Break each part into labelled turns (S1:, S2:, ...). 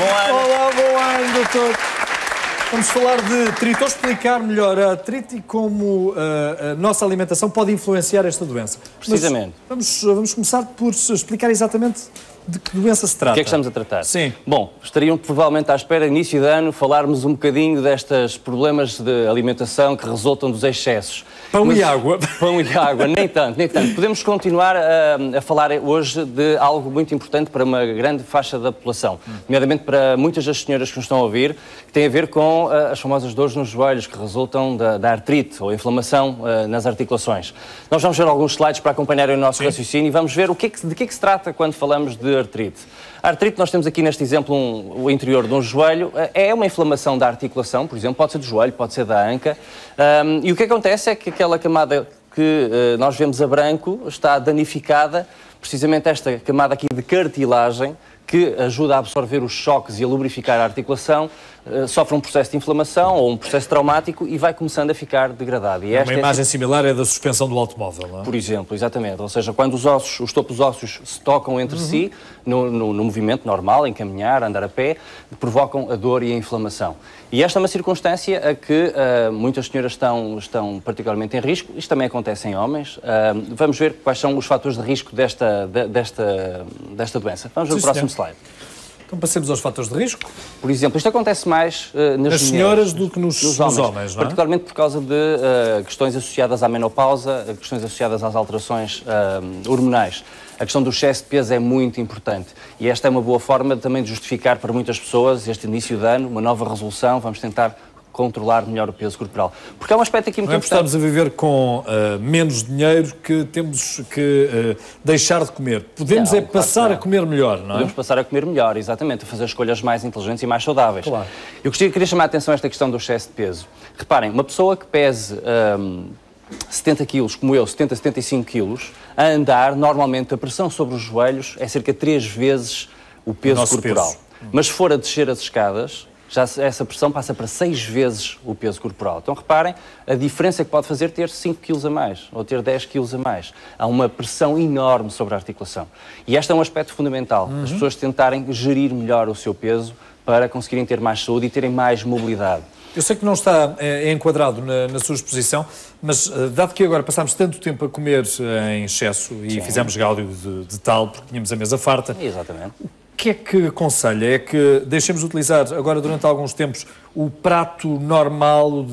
S1: Olá, bom ano, doutor. Vamos falar de artrite, ou explicar melhor a artrite e como a nossa alimentação pode influenciar esta doença.
S2: Precisamente.
S1: Mas vamos começar por explicar exatamente de que doença se trata.
S2: O que é que estamos a tratar?
S1: Sim.
S2: Bom, estariam provavelmente à espera, início de ano, falarmos um bocadinho destes problemas de alimentação que resultam dos excessos.
S1: Pão e água.
S2: Pão e água, nem tanto, nem tanto. Podemos continuar a falar hoje de algo muito importante para uma grande faixa da população, nomeadamente para muitas das senhoras que nos estão a ouvir, que tem a ver com as famosas dores nos joelhos que resultam da artrite ou inflamação nas articulações. Nós vamos ver alguns slides para acompanhar o nosso raciocínio e vamos ver de que é que se trata quando falamos de artrite. A artrite, nós temos aqui neste exemplo o interior de um joelho, é uma inflamação da articulação, por exemplo, pode ser do joelho, pode ser da anca, e o que acontece é que aquela camada que nós vemos a branco está danificada, precisamente esta camada aqui de cartilagem, que ajuda a absorver os choques e a lubrificar a articulação, sofre um processo de inflamação ou um processo traumático e vai começando a ficar degradado. E
S1: uma imagem similar é da suspensão do automóvel, não é?
S2: Por exemplo, exatamente. Ou seja, quando os topos ósseos se tocam entre si, no movimento normal, em caminhar, andar a pé, provocam a dor e a inflamação. E esta é uma circunstância a que muitas senhoras estão particularmente em risco. Isto também acontece em homens. Vamos ver quais são os fatores de risco desta doença. Vamos ver o próximo slide.
S1: Então passemos aos fatores de risco.
S2: Por exemplo, isto acontece mais nas
S1: senhoras do que nos homens, não é?
S2: Particularmente por causa de questões associadas à menopausa, questões associadas às alterações hormonais. A questão do excesso de peso é muito importante e esta é uma boa forma também de justificar para muitas pessoas este início de ano, uma nova resolução, vamos tentar controlar melhor o peso corporal. Porque há um aspecto aqui muito importante.
S1: Estamos a viver com menos dinheiro que temos que deixar de comer. Podemos passar a comer melhor, não é?
S2: Podemos passar a comer melhor, exatamente, a fazer escolhas mais inteligentes e mais saudáveis.
S1: Claro.
S2: Eu queria chamar a atenção a esta questão do excesso de peso. Reparem, uma pessoa que pese 70 quilos, como eu, 70, 75 quilos, a andar, normalmente a pressão sobre os joelhos é cerca de 3 vezes o peso corporal. Mas se for a descer as escadas, já essa pressão passa para 6 vezes o peso corporal. Então reparem a diferença que pode fazer ter 5 quilos a mais ou ter 10 quilos a mais. Há uma pressão enorme sobre a articulação. E este é um aspecto fundamental. As pessoas tentarem gerir melhor o seu peso para conseguirem ter mais saúde e terem mais mobilidade.
S1: Eu sei que não está enquadrado na sua exposição, mas dado que agora passámos tanto tempo a comer em excesso e fizemos gáudio de tal, porque tínhamos a mesa farta.
S2: Exatamente.
S1: O que é que aconselha? É que deixemos de utilizar agora durante alguns tempos o prato normal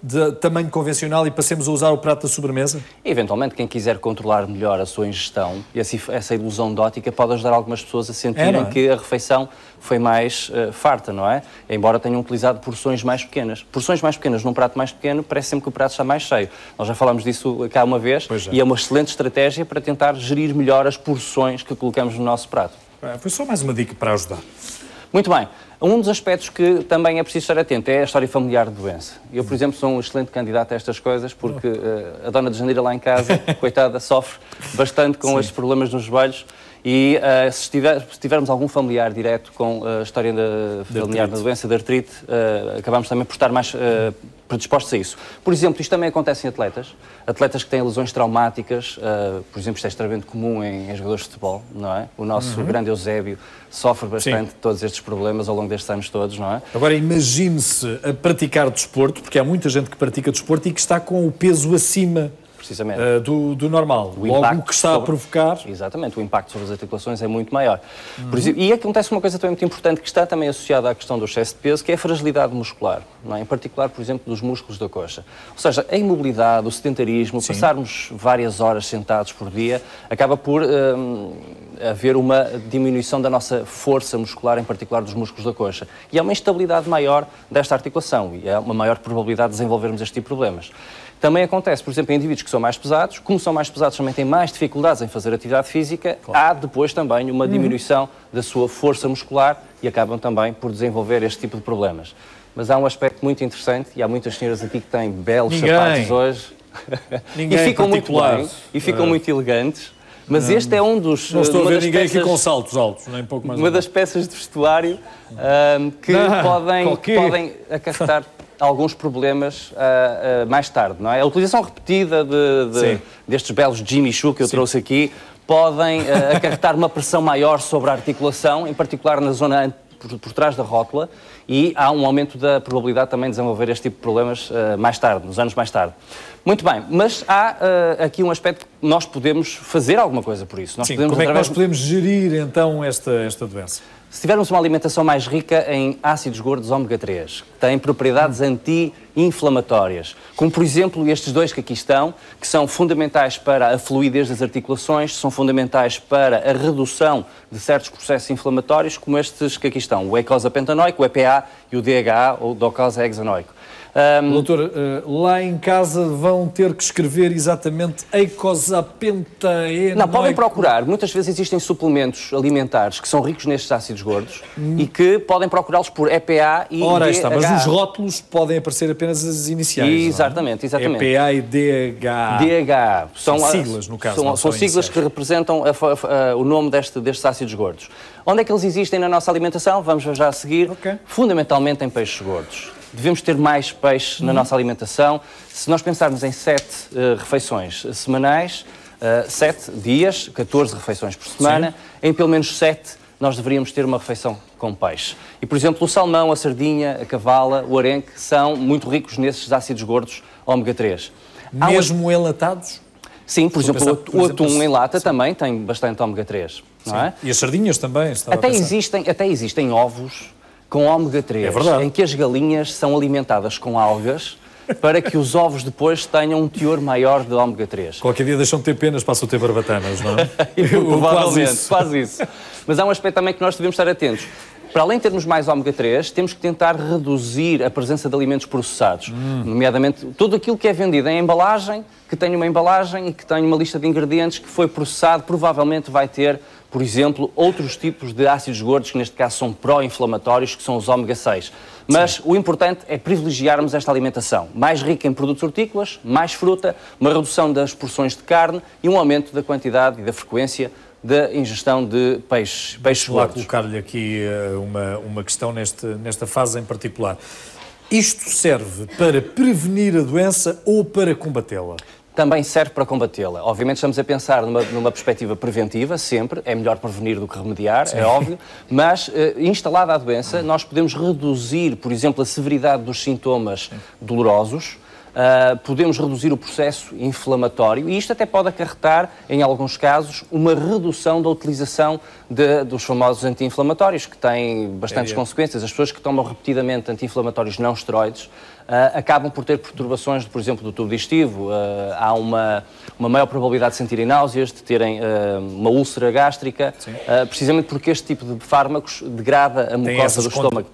S1: de tamanho convencional e passemos a usar o prato da sobremesa?
S2: Eventualmente, quem quiser controlar melhor a sua ingestão e essa ilusão de ótica pode ajudar algumas pessoas a sentirem que a refeição foi mais farta, não é? Embora tenham utilizado porções mais pequenas. Porções mais pequenas num prato mais pequeno parece sempre que o prato está mais cheio. Nós já falámos disso cá uma vez e é uma excelente estratégia para tentar gerir melhor as porções que colocamos no nosso prato.
S1: Foi só mais uma dica para ajudar.
S2: Muito bem. Um dos aspectos que também é preciso estar atento é a história familiar de doença. Eu, por exemplo, sou um excelente candidato a estas coisas porque a dona de Janira lá em casa, coitada, sofre bastante com estes problemas nos joelhos e se tivermos algum familiar direto com a história familiar da doença, da artrite, acabamos também por estar mais predispostos a isso. Por exemplo, isto também acontece em atletas que têm lesões traumáticas, por exemplo, isto é extremamente comum em jogadores de futebol, não é? O nosso grande Eusébio sofre bastante de todos estes problemas ao longo destes anos todos, não é?
S1: Agora imagine-se a praticar desporto, porque há muita gente que pratica desporto e que está com o peso acima do normal. Logo o que está a provocar...
S2: Exatamente, o impacto sobre as articulações é muito maior. Por exemplo, e acontece uma coisa também muito importante que está também associada à questão do excesso de peso, que é a fragilidade muscular, não é? Em particular, por exemplo, dos músculos da coxa. Ou seja, a imobilidade, o sedentarismo, passarmos várias horas sentados por dia, acaba por haver uma diminuição da nossa força muscular, em particular dos músculos da coxa. E há uma instabilidade maior desta articulação e há uma maior probabilidade de desenvolvermos este tipo de problemas. Também acontece, por exemplo, em indivíduos que são mais pesados, como são mais pesados também têm mais dificuldades em fazer atividade física, há depois também uma diminuição da sua força muscular e acabam também por desenvolver este tipo de problemas. Mas há um aspecto muito interessante e há muitas senhoras aqui que têm belos sapatos hoje e ficam muito bem e ficam muito elegantes. Mas este é um dos...
S1: Não estou a ver ninguém aqui com saltos altos, nem pouco mais.
S2: Uma das peças de vestuário que podem acarretar alguns problemas mais tarde, não é? A utilização repetida destes belos Jimmy Choo que eu trouxe aqui podem acarretar uma pressão maior sobre a articulação, em particular na zona por trás da rótula e há um aumento da probabilidade também de desenvolver este tipo de problemas mais tarde, nos anos mais tarde. Muito bem, mas há aqui um aspecto que nós podemos fazer alguma coisa por isso.
S1: Sim, como é que nós podemos gerir então esta doença?
S2: Se tivermos uma alimentação mais rica em ácidos gordos ômega 3, que têm propriedades anti-inflamatórias, como por exemplo estes dois que aqui estão, que são fundamentais para a fluidez das articulações, são fundamentais para a redução de certos processos inflamatórios, como estes que aqui estão, o eicosapentanoico, o EPA e o DHA, ou docosahexanoico.
S1: Doutor, lá em casa vão ter que escrever exatamente eicosapentaenoico.
S2: Não, podem procurar. Muitas vezes existem suplementos alimentares que são ricos nestes ácidos gordos e que podem procurá-los por EPA e
S1: Ora,
S2: DHA.
S1: está, mas nos rótulos podem aparecer apenas as iniciais.
S2: Exatamente, exatamente.
S1: EPA e DHA.
S2: DHA. São
S1: siglas, no caso.
S2: São siglas que representam o nome destes ácidos gordos. Onde é que eles existem na nossa alimentação? Vamos ver já a seguir.
S1: Okay.
S2: Fundamentalmente em peixes gordos. Devemos ter mais peixe na nossa alimentação. Se nós pensarmos em 7 refeições semanais, 7 dias, 14 refeições por semana, sim, em pelo menos 7 nós deveríamos ter uma refeição com peixe. E, por exemplo, o salmão, a sardinha, a cavala, o arenque são muito ricos nesses ácidos gordos ômega 3.
S1: Mesmo enlatados?
S2: Sim, por exemplo, o atum em lata também tem bastante ômega 3, não é?
S1: E as sardinhas também?
S2: Até existem ovos com ômega 3, em que as galinhas são alimentadas com algas para que os ovos depois tenham um teor maior de ômega 3.
S1: Qualquer dia deixam de ter penas, passam a ter barbatanas, não é?
S2: Provavelmente, quase isso. Mas há um aspecto também que nós devemos estar atentos. Para além de termos mais ômega 3, temos que tentar reduzir a presença de alimentos processados, nomeadamente tudo aquilo que é vendido em embalagem, que tem uma embalagem e que tem uma lista de ingredientes que foi processado, provavelmente vai ter, por exemplo, outros tipos de ácidos gordos, que neste caso são pró-inflamatórios, que são os ômega 6. Mas sim, o importante é privilegiarmos esta alimentação, mais rica em produtos hortícolas, mais fruta, uma redução das porções de carne e um aumento da quantidade e da frequência da ingestão de peixes gordos.
S1: Vou lá colocar-lhe aqui uma questão nesta fase em particular. Isto serve para prevenir a doença ou para combatê-la?
S2: Também serve para combatê-la. Obviamente estamos a pensar numa perspectiva preventiva, sempre. É melhor prevenir do que remediar, sim, é óbvio. Mas, instalada a doença, nós podemos reduzir, por exemplo, a severidade dos sintomas, sim, dolorosos. Podemos reduzir o processo inflamatório e isto até pode acarretar, em alguns casos, uma redução da utilização dos famosos anti-inflamatórios, que têm bastantes consequências. As pessoas que tomam repetidamente anti-inflamatórios não esteroides acabam por ter perturbações, por exemplo, do tubo digestivo. Há uma maior probabilidade de sentirem náuseas, de terem uma úlcera gástrica, precisamente porque este tipo de fármacos degrada a mucosa do estômago.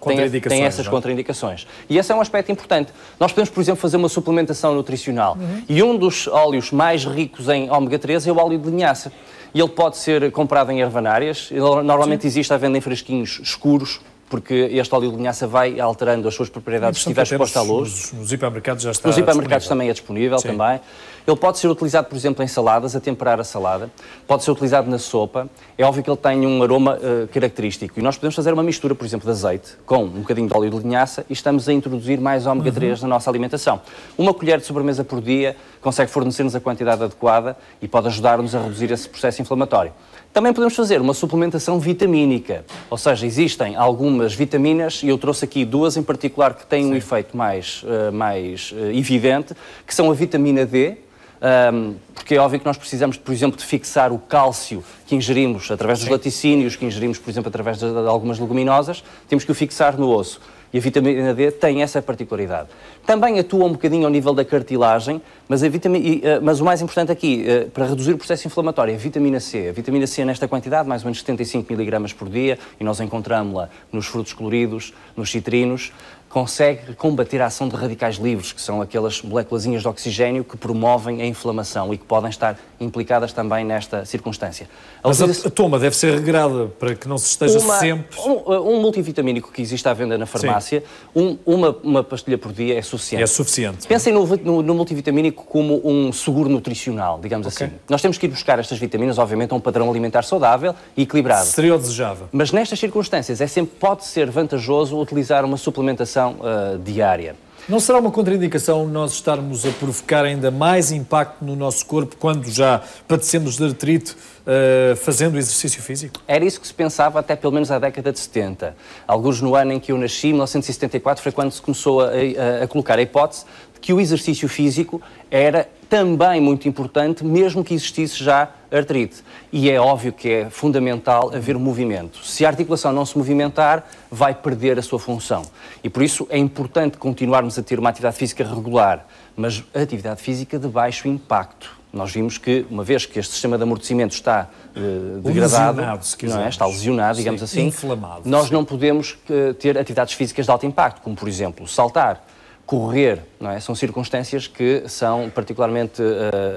S2: Tem essas contraindicações. E esse é um aspecto importante. Nós podemos, por exemplo, fazer uma suplementação nutricional. E um dos óleos mais ricos em ômega 3 é o óleo de linhaça. E ele pode ser comprado em ervanárias. Normalmente, sim, existe à venda em fresquinhos escuros, porque este óleo de linhaça vai alterando as suas propriedades se estiver exposto à luz.
S1: Nos hipermercados já está
S2: Nos hipermercados
S1: disponível.
S2: Também é disponível, sim, também. Ele pode ser utilizado, por exemplo, em saladas, a temperar a salada. Pode ser utilizado na sopa. É óbvio que ele tem um aroma característico. E nós podemos fazer uma mistura, por exemplo, de azeite com um bocadinho de óleo de linhaça e estamos a introduzir mais ômega 3 na nossa alimentação. Uma colher de sobremesa por dia consegue fornecer-nos a quantidade adequada e pode ajudar-nos a reduzir esse processo inflamatório. Também podemos fazer uma suplementação vitamínica, ou seja, existem algumas vitaminas, e eu trouxe aqui duas em particular que têm, sim, um efeito mais evidente, que são a vitamina D, porque é óbvio que nós precisamos, por exemplo, de fixar o cálcio que ingerimos através dos, sim, laticínios, que ingerimos, por exemplo, através de algumas leguminosas, temos que o fixar no osso. E a vitamina D tem essa particularidade. Também atua um bocadinho ao nível da cartilagem, mas o mais importante aqui, para reduzir o processo inflamatório, é a vitamina C. A vitamina C nesta quantidade, mais ou menos 75 mg por dia, e nós encontramos-la nos frutos coloridos, nos citrinos, consegue combater a ação de radicais livres, que são aquelas moléculazinhas de oxigênio que promovem a inflamação e que podem estar implicadas também nesta circunstância.
S1: Mas a toma deve ser regrada para que não se esteja sempre...
S2: Um multivitamínico que existe à venda na farmácia, uma pastilha por dia é suficiente.
S1: É suficiente.
S2: Pensem no multivitamínico como um seguro nutricional, digamos, okay, assim. Nós temos que ir buscar estas vitaminas, obviamente, a um padrão alimentar saudável e equilibrado.
S1: Seria o desejável.
S2: Mas nestas circunstâncias pode ser vantajoso utilizar uma suplementação diária.
S1: Não será uma contraindicação nós estarmos a provocar ainda mais impacto no nosso corpo quando já padecemos de artrite fazendo exercício físico?
S2: Era isso que se pensava até pelo menos à década de 70. Alguns no ano em que eu nasci, 1974, foi quando se começou a colocar a hipótese de que o exercício físico era também muito importante, mesmo que existisse já artrite. E é óbvio que é fundamental haver movimento. Se a articulação não se movimentar, vai perder a sua função. E por isso é importante continuarmos a ter uma atividade física regular, mas a atividade física de baixo impacto. Nós vimos que, uma vez que este sistema de amortecimento está degradado, não é? Está lesionado, digamos assim,
S1: inflamado,
S2: nós não podemos ter atividades físicas de alto impacto, como, por exemplo, saltar, correr, não é? São circunstâncias que são particularmente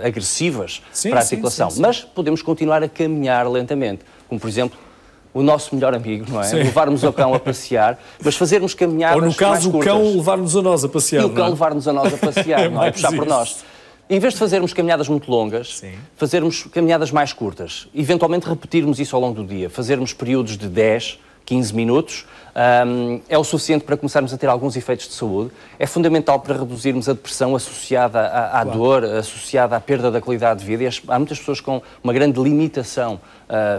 S2: agressivas para a articulação.
S1: Sim.
S2: Mas podemos continuar a caminhar lentamente, como, por exemplo, o nosso melhor amigo, não é?
S1: Sim.
S2: Levarmos o cão a passear, mas fazermos caminhadas
S1: Ou, no caso,
S2: mais curtas.
S1: o cão levar-nos a nós a passear.
S2: E o cão levar-nos a nós a passear, não é? Puxar por nós. Em vez de fazermos caminhadas muito longas, fazermos caminhadas mais curtas. Eventualmente repetirmos isso ao longo do dia. Fazermos períodos de 10, 15 minutos. É o suficiente para começarmos a ter alguns efeitos de saúde. É fundamental para reduzirmos a depressão associada à dor, associada à perda da qualidade de vida. E há muitas pessoas com uma grande limitação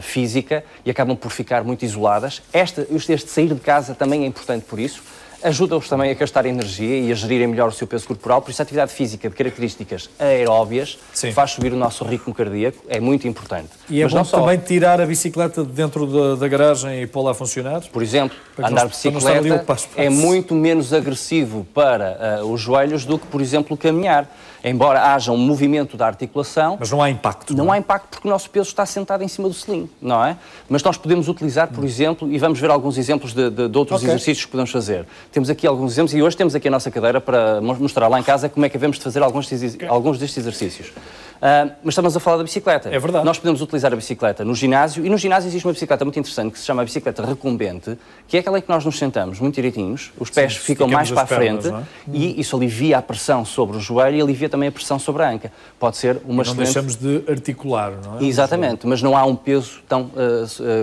S2: física e acabam por ficar muito isoladas. Este sair de casa também é importante por isso. Ajuda-os também a gastar energia e a gerirem melhor o seu peso corporal. Por isso, a atividade física de características aeróbias faz subir o nosso ritmo cardíaco, é muito importante.
S1: E é bom também tirar a bicicleta de dentro da garagem e pô-la a funcionar?
S2: Por exemplo, andar de bicicleta é muito menos agressivo para os joelhos do que, por exemplo, caminhar. Embora haja um movimento da articulação...
S1: Mas não há impacto.
S2: Não há impacto porque o nosso peso está sentado em cima do selim, não é? Mas nós podemos utilizar, por exemplo, e vamos ver alguns exemplos de outros exercícios que podemos fazer. Temos aqui alguns exemplos e hoje temos aqui a nossa cadeira para mostrar lá em casa como é que devemos de fazer alguns destes exercícios. Mas estamos a falar da bicicleta.
S1: É verdade.
S2: Nós podemos utilizar a bicicleta no ginásio e no ginásio existe uma bicicleta muito interessante que se chama a bicicleta recumbente, que é aquela em que nós nos sentamos muito direitinhos, os pés ficam mais para a frente e isso alivia a pressão sobre o joelho e alivia também a pressão sobre a anca. Pode ser uma
S1: excelente... Não deixamos de articular, não é?
S2: Exatamente, mas não há um peso tão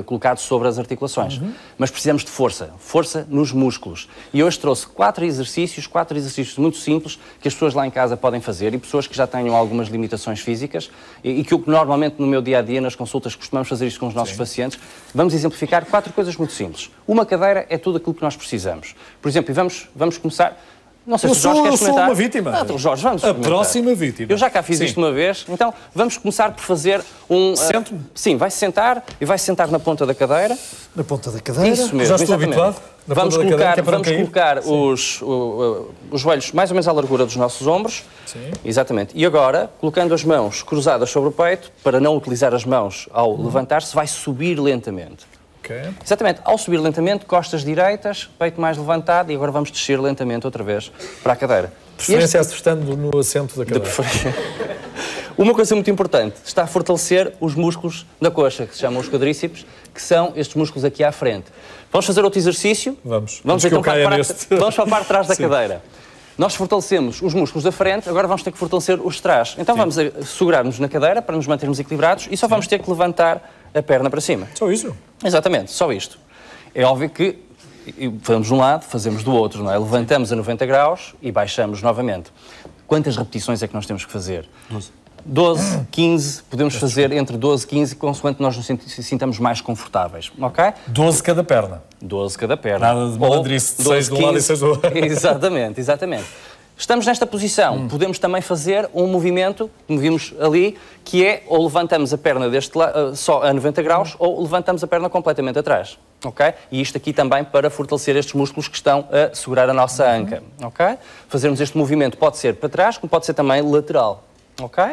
S2: colocado sobre as articulações. Mas precisamos de força nos músculos. E hoje trouxe 4 exercícios muito simples que as pessoas lá em casa podem fazer e pessoas que já tenham algumas limitações físicas e que eu normalmente no meu dia-a-dia, nas consultas, costumamos fazer isto com os nossos pacientes. Vamos exemplificar 4 coisas muito simples. Uma cadeira é tudo aquilo que nós precisamos. Por exemplo, vamos começar... Não sei se o Jorge quer experimentar.
S1: Eu sou uma vítima.
S2: Jorge, vamos experimentar.
S1: A próxima vítima.
S2: Eu já cá fiz isto uma vez, então vamos começar por fazer um...
S1: Sento-me?
S2: Sim, vai-se sentar e vai-se sentar na ponta da cadeira.
S1: Na ponta da cadeira?
S2: Isso mesmo,
S1: já estou habituado.
S2: Vamos colocar os joelhos mais ou menos à largura dos nossos ombros.
S1: Sim.
S2: Exatamente. E agora, colocando as mãos cruzadas sobre o peito, para não utilizar as mãos ao levantar-se, vai subir lentamente.
S1: Okay.
S2: Exatamente. Ao subir lentamente, costas direitas, peito mais levantado e agora vamos descer lentamente outra vez para a cadeira.
S1: Preferência estando no assento da cadeira.
S2: Uma coisa muito importante, está a fortalecer os músculos da coxa, que se chamam os quadríceps, que são estes músculos aqui à frente. Vamos fazer outro exercício?
S1: Vamos
S2: Então para a parte de trás da cadeira. Nós fortalecemos os músculos da frente, agora vamos ter que fortalecer os de trás. Então vamos segurar-nos na cadeira para nos mantermos equilibrados e só vamos ter que levantar a perna para cima.
S1: Só isso?
S2: Exatamente, só isto. É óbvio que fazemos de um lado, fazemos do outro, não é? Levantamos a 90 graus e baixamos novamente. Quantas repetições é que nós temos que fazer? 12, 15, podemos fazer entre 12 e 15, consoante nós nos sintamos mais confortáveis, ok?
S1: 12 cada perna.
S2: 12 cada perna.
S1: Nada de malandrice, 6 de um lado e 6 do outro.
S2: Exatamente, exatamente. Estamos nesta posição, podemos também fazer um movimento, como vimos ali, que é ou levantamos a perna deste lado, só a 90 graus, ou levantamos a perna completamente atrás, ok? E isto aqui também para fortalecer estes músculos que estão a segurar a nossa anca, ok? Fazermos este movimento pode ser para trás, como pode ser também lateral, ok?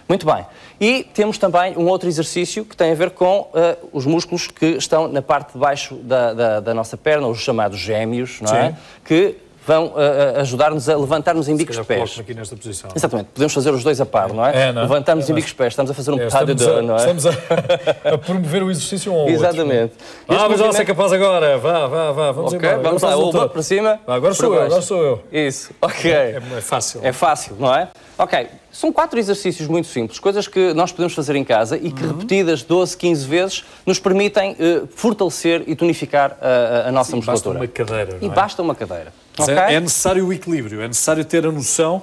S2: Muito bem. E temos também um outro exercício que tem a ver com os músculos que estão na parte de baixo da nossa perna, os chamados gêmeos, não é? Que vão ajudar-nos a levantar-nos em bicos pés.
S1: Aqui nesta posição.
S2: Exatamente, podemos fazer os dois a par, não é? Levantamos em bicos pés, estamos a fazer um pas de deux, não é?
S1: Estamos a promover o exercício um ao outro.
S2: Exatamente.
S1: Mas ela é capaz agora, vá, vamos embora.
S2: Vamos lá, o para cima.
S1: Agora sou eu.
S2: Isso, ok.
S1: É fácil.
S2: É fácil, não é? Ok, são 4 exercícios muito simples, coisas que nós podemos fazer em casa e que repetidas 12, 15 vezes nos permitem fortalecer e tonificar a nossa musculatura.
S1: Basta uma cadeira, não é?
S2: E basta uma cadeira.
S1: Mas
S2: okay?
S1: é necessário o equilíbrio, é necessário ter a noção.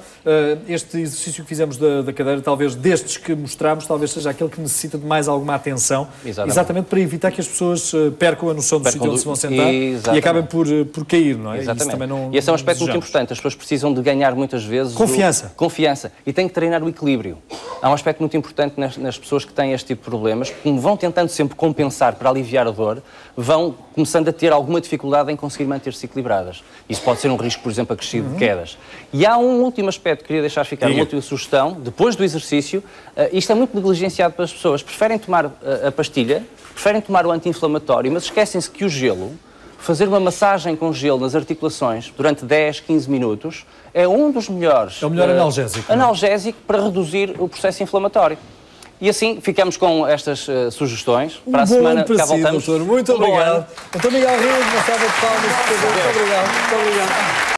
S1: Este exercício que fizemos da cadeira, talvez destes que mostramos, talvez seja aquele que necessita de mais alguma atenção, exatamente para evitar que as pessoas percam a noção do sítio onde se vão sentar e acabem por cair, não é?
S2: Exatamente. E esse é um aspecto muito importante. As pessoas precisam de ganhar muitas vezes confiança e têm que treinar o equilíbrio. Há um aspecto muito importante nas pessoas que têm este tipo de problemas, como vão tentando sempre compensar para aliviar a dor, vão começando a ter alguma dificuldade em conseguir manter-se equilibradas. Isso pode ser um risco, por exemplo, acrescido de quedas. E há um último aspecto que queria deixar ficar, uma última sugestão, depois do exercício, isto é muito negligenciado pelas pessoas, preferem tomar a pastilha, preferem tomar o anti-inflamatório, mas esquecem-se que o gelo, fazer uma massagem com gelo nas articulações durante 10, 15 minutos, é um dos melhores...
S1: É o melhor analgésico.
S2: Analgésico para reduzir o processo inflamatório. E assim ficamos com estas sugestões. Para a semana cá voltamos.
S1: Doutor. Muito obrigado. Doutor Miguel Rios, uma salva de palmas. Muito obrigado. Muito obrigado.